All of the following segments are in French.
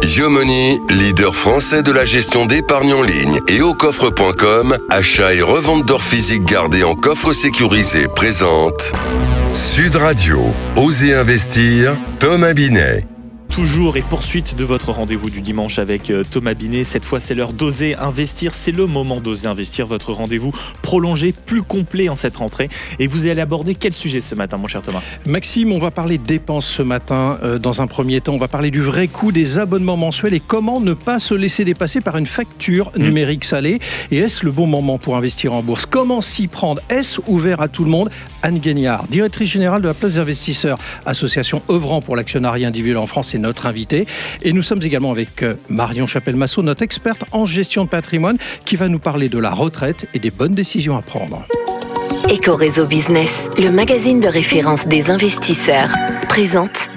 Yomoni, leader français de la gestion d'épargne en ligne, et aucoffre.com, achat et revente d'or physique gardé en coffre sécurisé, présente Sud Radio. Osez investir, Thomas Binet. Toujours et poursuite de votre rendez-vous du dimanche avec Thomas Binet. Cette fois, c'est l'heure d'oser investir. C'est le moment d'oser investir. Votre rendez-vous prolongé, plus complet en cette rentrée. Et vous allez aborder quel sujet ce matin, mon cher Thomas ? Maxime, on va parler dépenses ce matin. Dans un premier temps, on va parler du vrai coût des abonnements mensuels et comment ne pas se laisser dépasser par une facture numérique salée. Et est-ce le bon moment pour investir en bourse ? Comment s'y prendre ? Est-ce ouvert à tout le monde ? Anne Guignard, directrice générale de la Place des investisseurs, association œuvrant pour l'actionnariat individuel en France, est notre invitée. Et nous sommes également avec Marion Chapelle-Massot, notre experte en gestion de patrimoine, qui va nous parler de la retraite et des bonnes décisions à prendre. Éco-réseau Business, le magazine de référence des investisseurs, présente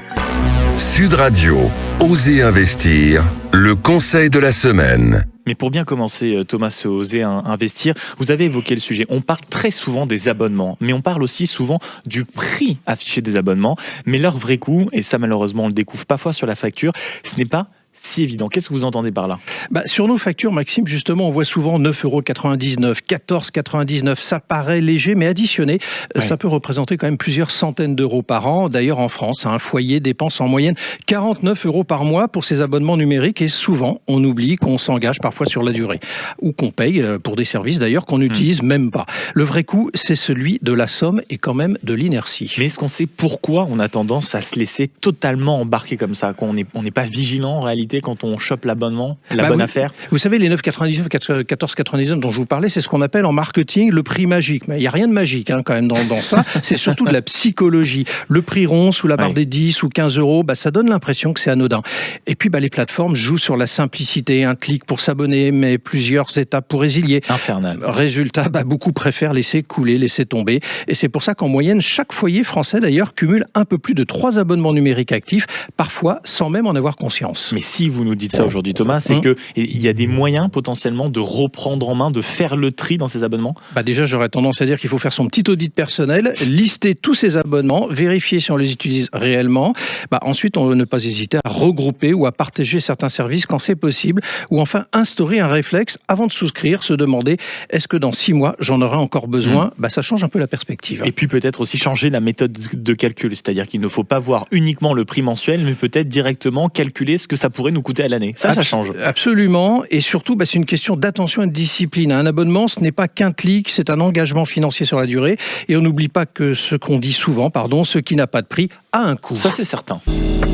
Sud Radio. Osez investir, le conseil de la semaine. Mais pour bien commencer, Thomas, oser investir, vous avez évoqué le sujet. On parle très souvent des abonnements, mais on parle aussi souvent du prix affiché des abonnements. Mais leur vrai coût, et ça malheureusement on le découvre parfois sur la facture, ce n'est pas si évident. Qu'est-ce que vous entendez par là ? Sur nos factures, Maxime, justement, on voit souvent 9,99 €, 14,99 €. Ça paraît léger, mais additionné, ça peut représenter quand même plusieurs centaines d'euros par an. D'ailleurs, en France, un foyer dépense en moyenne 49 € par mois pour ses abonnements numériques. Et souvent, on oublie qu'on s'engage parfois sur la durée. Ou qu'on paye pour des services, d'ailleurs, qu'on n'utilise même pas. Le vrai coût, c'est celui de la somme et quand même de l'inertie. Mais est-ce qu'on sait pourquoi on a tendance à se laisser totalement embarquer comme ça ? Qu'on n'est pas vigilant en réalité quand on chope l'abonnement, la bonne affaire. Vous savez, les 9,99, 14,99 dont je vous parlais, c'est ce qu'on appelle en marketing le prix magique. Mais il n'y a rien de magique quand même dans ça. C'est surtout de la psychologie. Le prix rond sous la barre des 10 ou 15 €, ça donne l'impression que c'est anodin. Et puis les plateformes jouent sur la simplicité. Un clic pour s'abonner, mais plusieurs étapes pour résilier. Infernal. Résultat, beaucoup préfèrent laisser couler, laisser tomber. Et c'est pour ça qu'en moyenne, chaque foyer français d'ailleurs cumule un peu plus de 3 abonnements numériques actifs, parfois sans même en avoir conscience. Mais si vous nous dites ça aujourd'hui, Thomas, c'est qu'il y a des moyens potentiellement de reprendre en main, de faire le tri dans ces abonnements ? Déjà, j'aurais tendance à dire qu'il faut faire son petit audit personnel, lister tous ses abonnements, vérifier si on les utilise réellement. Ensuite, on ne pas hésiter à regrouper ou à partager certains services quand c'est possible, ou enfin instaurer un réflexe avant de souscrire, se demander est-ce que dans 6 mois, j'en aurai encore besoin ? Ça change un peu la perspective. Et puis peut-être aussi changer la méthode de calcul, c'est-à-dire qu'il ne faut pas voir uniquement le prix mensuel, mais peut-être directement calculer ce que ça pourrait nous coûter à l'année. Ça change. Absolument. Et surtout, c'est une question d'attention et de discipline. Un abonnement, ce n'est pas qu'un clic, c'est un engagement financier sur la durée. Et on n'oublie pas que ce qu'on dit souvent, ce qui n'a pas de prix a un coût. Ça, c'est certain.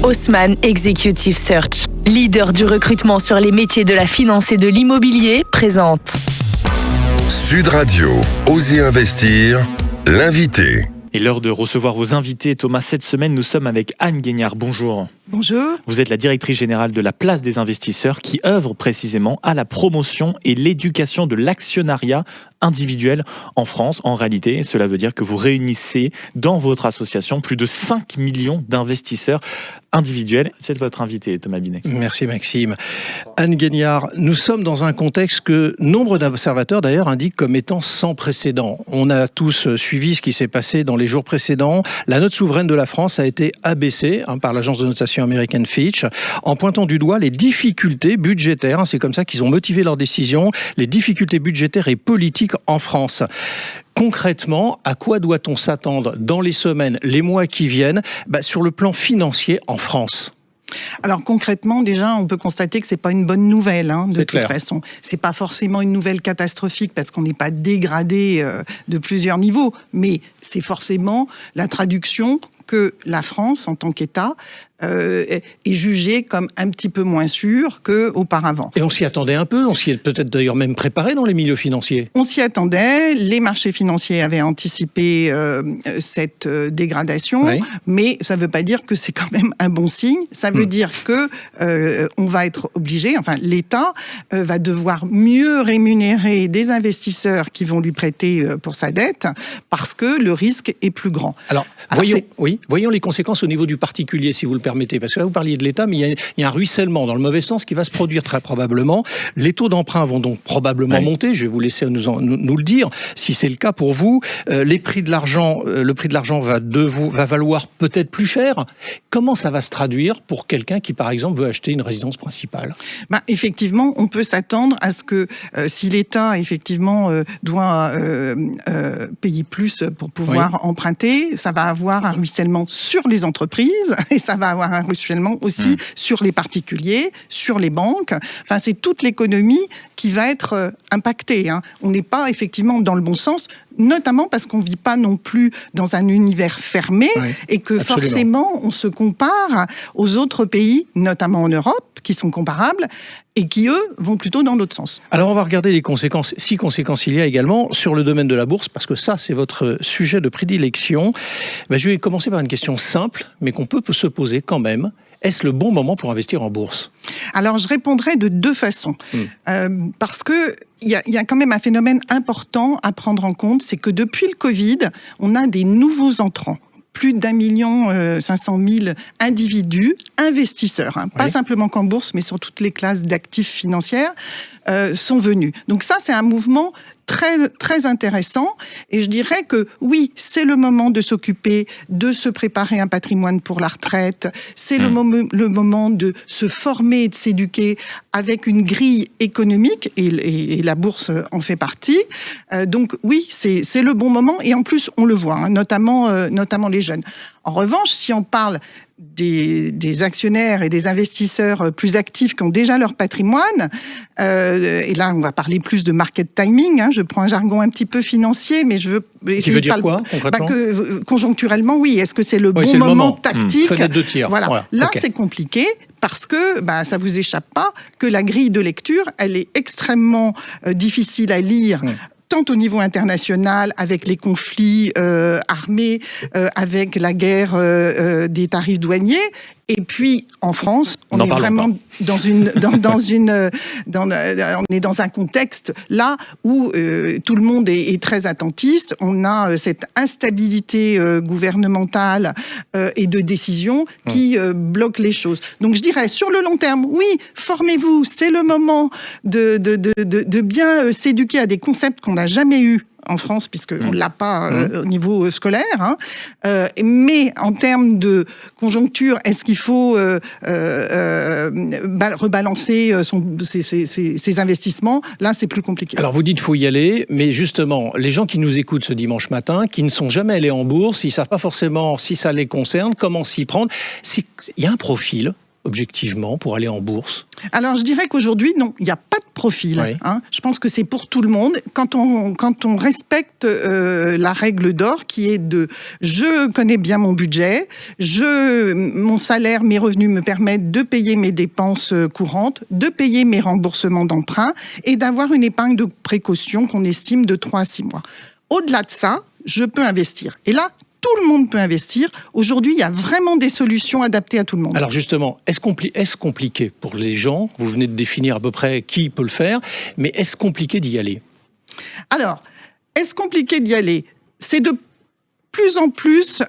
Haussmann Executive Search, leader du recrutement sur les métiers de la finance et de l'immobilier, présente Sud Radio. Osez investir, l'invité. Et l'heure de recevoir vos invités. Thomas, cette semaine, nous sommes avec Anne Guignard. Bonjour. Bonjour. Vous êtes la directrice générale de la Place des investisseurs qui œuvre précisément à la promotion et l'éducation de l'actionnariat individuel en France. En réalité, cela veut dire que vous réunissez dans votre association plus de 5 millions d'investisseurs individuels. C'est votre invité, Thomas Binet. Merci Maxime. Anne Guignard, nous sommes dans un contexte que nombre d'observateurs d'ailleurs indiquent comme étant sans précédent. On a tous suivi ce qui s'est passé dans les jours précédents. La note souveraine de la France a été abaissée par l'agence de notation américaine Fitch, en pointant du doigt les difficultés budgétaires. C'est comme ça qu'ils ont motivé leur décision, les difficultés budgétaires et politiques en France. Concrètement, à quoi doit-on s'attendre dans les semaines, les mois qui viennent, sur le plan financier en France ? Alors concrètement, déjà, on peut constater que c'est pas une bonne nouvelle, de toute façon. C'est pas forcément une nouvelle catastrophique parce qu'on n'est pas dégradé de plusieurs niveaux, mais c'est forcément la traduction que la France, en tant qu'État, est jugée comme un petit peu moins sûre qu'auparavant. Et on s'y attendait un peu, on s'y est peut-être d'ailleurs même préparé dans les milieux financiers. On s'y attendait, les marchés financiers avaient anticipé cette dégradation, mais ça ne veut pas dire que c'est quand même un bon signe. Ça veut dire que on va être obligé, l'État va devoir mieux rémunérer des investisseurs qui vont lui prêter pour sa dette, parce que le risque est plus grand. Alors voyons, Oui, voyons les conséquences au niveau du particulier, si vous le permettez, parce que là, vous parliez de l'État, mais il y a un ruissellement dans le mauvais sens qui va se produire très probablement. Les taux d'emprunt vont donc probablement monter, je vais vous laisser nous le dire, si c'est le cas pour vous. Le prix de l'argent va valoir peut-être plus cher. Comment ça va se traduire pour quelqu'un qui, par exemple, veut acheter une résidence principale ? Effectivement, on peut s'attendre à ce que si l'État, effectivement, doit payer plus pour pouvoir emprunter, ça va avoir un ruissellement sur les entreprises et ça va avoir un ruissellement aussi sur les particuliers, sur les banques. Enfin, c'est toute l'économie qui va être impactée. On n'est pas effectivement dans le bon sens, notamment parce qu'on ne vit pas non plus dans un univers fermé et que forcément on se compare aux autres pays, notamment en Europe, qui sont comparables et qui, eux, vont plutôt dans l'autre sens. Alors on va regarder les conséquences, si conséquences il y a également sur le domaine de la bourse, parce que ça c'est votre sujet de prédilection. Je vais commencer par une question simple, mais qu'on peut se poser quand même. Est-ce le bon moment pour investir en bourse ? Alors, je répondrai de deux façons. Parce que il y a quand même un phénomène important à prendre en compte, c'est que depuis le Covid, on a des nouveaux entrants. Plus d'1 500 000 individus, investisseurs, pas simplement qu'en bourse, mais sur toutes les classes d'actifs financières, sont venus. Donc ça, c'est un mouvement très, très intéressant. Et je dirais que oui, c'est le moment de s'occuper, de se préparer un patrimoine pour la retraite. C'est le moment de se former et de s'éduquer avec une grille économique. Et la bourse en fait partie. Donc oui, c'est le bon moment. Et en plus, on le voit, notamment les jeunes. En revanche, si on parle des actionnaires et des investisseurs plus actifs qui ont déjà leur patrimoine, et là on va parler plus de market timing, je prends un jargon un petit peu financier, mais je veux essayer tu veux dire quoi concrètement ? Conjoncturellement, oui. Est-ce que c'est le bon moment tactique ? Fenêtre de tir. Voilà. Là, c'est compliqué parce que ça vous échappe pas que la grille de lecture, elle est extrêmement difficile à lire. Tant au niveau international, avec les conflits armés, avec la guerre des tarifs douaniers, et puis en France, on est vraiment on est dans un contexte là où tout le monde est très attentiste. On a cette instabilité gouvernementale et de décision qui bloque les choses. Donc je dirais sur le long terme, oui, formez-vous, c'est le moment de bien s'éduquer à des concepts qu'on n'a jamais eus en France, puisqu'on ne l'a pas au niveau scolaire. Mais en termes de conjoncture, est-ce qu'il faut rebalancer ses investissements ? Là, c'est plus compliqué. Alors, vous dites qu'il faut y aller, mais justement, les gens qui nous écoutent ce dimanche matin, qui ne sont jamais allés en bourse, ils ne savent pas forcément si ça les concerne, comment s'y prendre. Il y a un profil objectivement, pour aller en bourse ? Alors, je dirais qu'aujourd'hui, non, il n'y a pas de profil. Je pense que c'est pour tout le monde. Quand on respecte la règle d'or qui est de « je connais bien mon budget, mon salaire, mes revenus me permettent de payer mes dépenses courantes, de payer mes remboursements d'emprunt et d'avoir une épargne de précaution qu'on estime de 3 à 6 mois. Au-delà de ça, je peux investir. Et là, tout le monde peut investir. Aujourd'hui, il y a vraiment des solutions adaptées à tout le monde. Alors justement, est-ce compliqué pour les gens ? Vous venez de définir à peu près qui peut le faire, mais est-ce compliqué d'y aller ? Alors, est-ce compliqué d'y aller ? C'est de plus en plus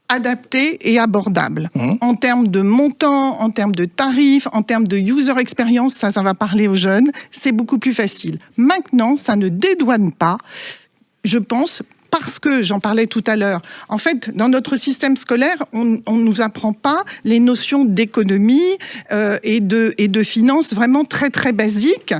adapté et abordable. En termes de montant, en termes de tarifs, en termes de user experience, ça va parler aux jeunes, c'est beaucoup plus facile. Maintenant, ça ne dédouane pas, je pense, parce que, j'en parlais tout à l'heure, en fait, dans notre système scolaire, on ne nous apprend pas les notions d'économie et de finance vraiment très, très basiques.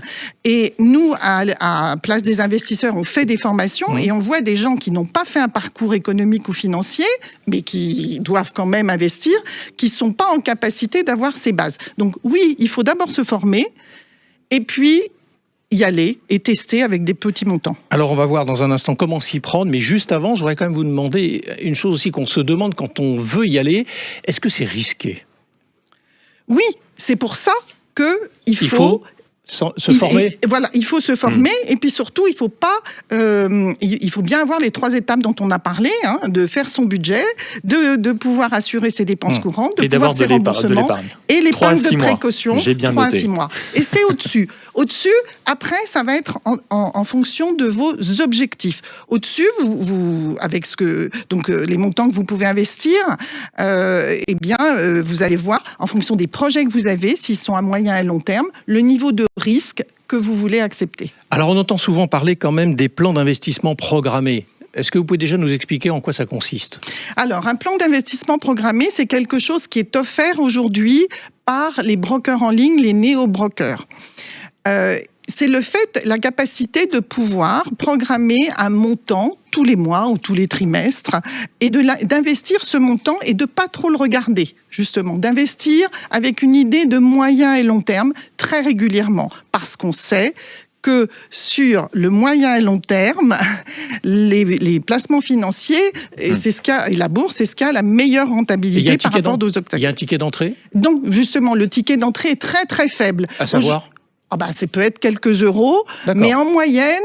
Et nous, à Place des investisseurs, on fait des formations et on voit des gens qui n'ont pas fait un parcours économique ou financier, mais qui doivent quand même investir, qui ne sont pas en capacité d'avoir ces bases. Donc oui, il faut d'abord se former et puis y aller et tester avec des petits montants. Alors on va voir dans un instant comment s'y prendre, mais juste avant, je voudrais quand même vous demander une chose aussi qu'on se demande quand on veut y aller. Est-ce que c'est risqué ? Oui, c'est pour ça qu'il faut Se former. Voilà, il faut se former et puis surtout, il faut pas, il faut bien avoir les 3 étapes dont on a parlé, hein, de faire son budget, de pouvoir assurer ses dépenses courantes, de pouvoir ses remboursements et l'épargne de précaution. 3 à 6 mois. Et c'est au-dessus. Au-dessus, après, ça va être en fonction de vos objectifs. Au-dessus, vous avec les montants que vous pouvez investir, vous allez voir en fonction des projets que vous avez, s'ils sont à moyen et long terme, le niveau de risque que vous voulez accepter. Alors on entend souvent parler quand même des plans d'investissement programmés. Est-ce que vous pouvez déjà nous expliquer en quoi ça consiste ? Alors, un plan d'investissement programmé, c'est quelque chose qui est offert aujourd'hui par les brokers en ligne, les néo-brokers. C'est la capacité de pouvoir programmer un montant tous les mois ou tous les trimestres et d'investir ce montant et de pas trop le regarder, justement, d'investir avec une idée de moyen et long terme très régulièrement, parce qu'on sait que sur le moyen et long terme, les placements financiers, et la bourse, c'est ce qui a la meilleure rentabilité par rapport aux octaves. Il y a un ticket d'entrée ? Non, justement, le ticket d'entrée est très très faible. À savoir ? Ça peut être quelques euros, mais en moyenne,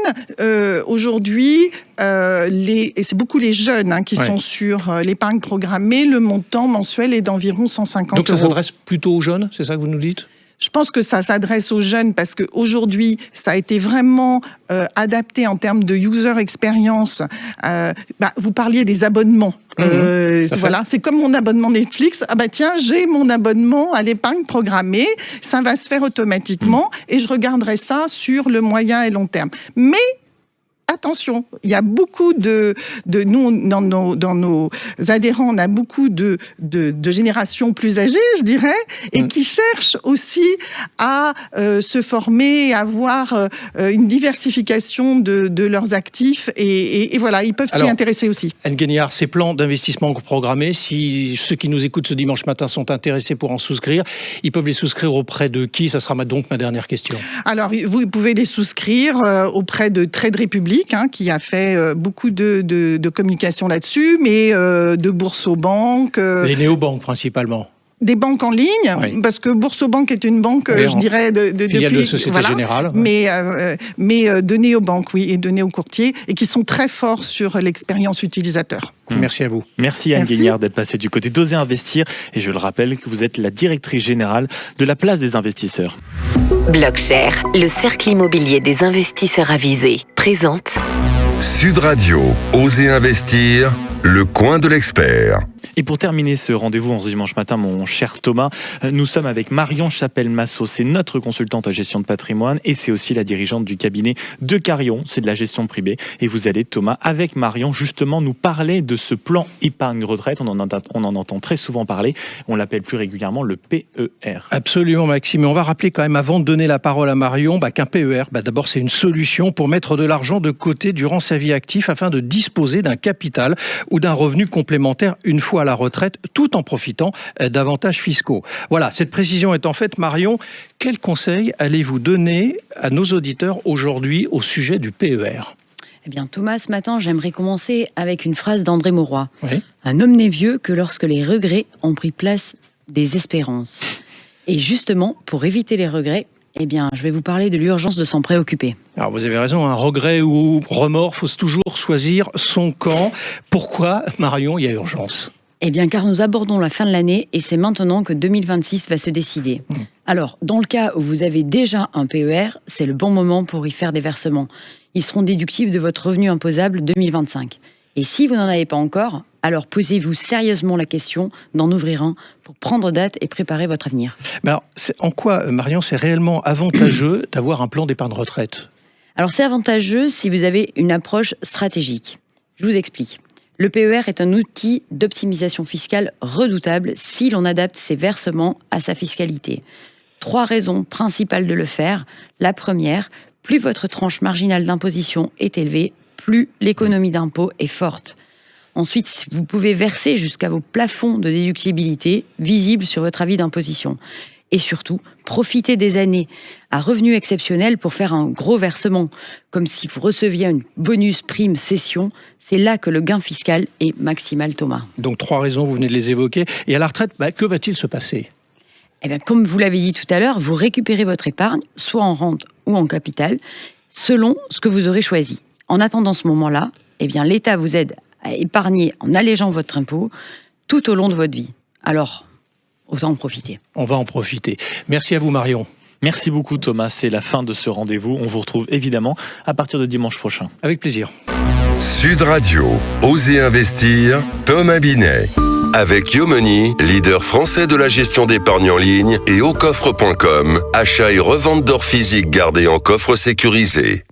aujourd'hui, et c'est beaucoup les jeunes qui sont sur l'épargne programmée, le montant mensuel est d'environ 150 euros. Donc ça s'adresse plutôt aux jeunes, c'est ça que vous nous dites ? Je pense que ça s'adresse aux jeunes parce qu'aujourd'hui, ça a été vraiment adapté en termes de user experience. Vous parliez des abonnements. Voilà, c'est comme mon abonnement Netflix. Tiens, j'ai mon abonnement à l'épargne programmée. Ça va se faire automatiquement et je regarderai ça sur le moyen et long terme. Mais attention, il y a beaucoup nous, dans nos adhérents, on a beaucoup de générations plus âgées, je dirais, et qui cherchent aussi à se former, à avoir une diversification de leurs actifs, et voilà, ils peuvent s'y intéresser aussi. Anne Guignard, ces plans d'investissement programmés, si ceux qui nous écoutent ce dimanche matin sont intéressés pour en souscrire, ils peuvent les souscrire auprès de qui ? Ça sera donc ma dernière question. Alors, vous pouvez les souscrire auprès de Trade Republic, qui a fait beaucoup de communication là-dessus, mais de Boursobank. Les néobanques principalement. Des banques en ligne, parce que Boursobank est une banque, je dirais, filiale de Société Générale. Mais de néobanques, et de néocourtiers, et qui sont très forts sur l'expérience utilisateur. Merci à vous. Merci Anne Guignard d'être passée du côté d'Oser Investir. Et je le rappelle que vous êtes la directrice générale de la Place des investisseurs. Blockshare, le cercle immobilier des investisseurs avisés, présente Sud Radio, Oser Investir, le coin de l'expert. Et pour terminer ce rendez-vous en ce dimanche matin, mon cher Thomas, nous sommes avec Marion Chapelle-Massot. C'est notre consultante à gestion de patrimoine et c'est aussi la dirigeante du cabinet de Carion. C'est de la gestion privée. Et vous allez, Thomas, avec Marion, justement nous parler de ce plan épargne retraite. On en entend très souvent parler. On l'appelle plus régulièrement le PER. Absolument, Maxime. Et on va rappeler quand même, avant de donner la parole à Marion, qu'un PER, d'abord, c'est une solution pour mettre de l'argent de côté durant sa vie active afin de disposer d'un capital ou d'un revenu complémentaire une fois à la retraite, tout en profitant d'avantages fiscaux. Voilà, cette précision étant faite, Marion, quels conseils allez-vous donner à nos auditeurs aujourd'hui au sujet du PER ? Eh bien, Thomas, ce matin, j'aimerais commencer avec une phrase d'André Mauroy. Oui. Un homme n'est vieux que lorsque les regrets ont pris place des espérances. Et justement, pour éviter les regrets, je vais vous parler de l'urgence de s'en préoccuper. Alors vous avez raison, un regret ou remords, il faut toujours choisir son camp. Pourquoi, Marion, il y a urgence ? Car nous abordons la fin de l'année et c'est maintenant que 2026 va se décider. Alors, dans le cas où vous avez déjà un PER, c'est le bon moment pour y faire des versements. Ils seront déductibles de votre revenu imposable 2025. Et si vous n'en avez pas encore, alors posez-vous sérieusement la question d'en ouvrir un pour prendre date et préparer votre avenir. Mais alors, en quoi, Marion, c'est réellement avantageux d'avoir un plan d'épargne retraite ? Alors, c'est avantageux si vous avez une approche stratégique. Je vous explique. Le PER est un outil d'optimisation fiscale redoutable si l'on adapte ses versements à sa fiscalité. 3 raisons principales de le faire. La première, plus votre tranche marginale d'imposition est élevée, plus l'économie d'impôt est forte. Ensuite, vous pouvez verser jusqu'à vos plafonds de déductibilité visibles sur votre avis d'imposition. Et surtout, profitez des années à revenus exceptionnels pour faire un gros versement, comme si vous receviez un bonus prime cession. C'est là que le gain fiscal est maximal, Thomas. Donc 3 raisons, vous venez de les évoquer. Et à la retraite, que va-t-il se passer ? Comme vous l'avez dit tout à l'heure, vous récupérez votre épargne, soit en rente ou en capital, selon ce que vous aurez choisi. En attendant ce moment-là, l'État vous aide à épargner en allégeant votre impôt tout au long de votre vie. Alors, autant en profiter. On va en profiter. Merci à vous, Marion. Merci beaucoup, Thomas. C'est la fin de ce rendez-vous. On vous retrouve évidemment à partir de dimanche prochain. Avec plaisir. Sud Radio, Osez investir, Thomas Binet. Avec Yomoni, leader français de la gestion d'épargne en ligne, et aucoffre.com, achat et revente d'or physique gardé en coffre sécurisé.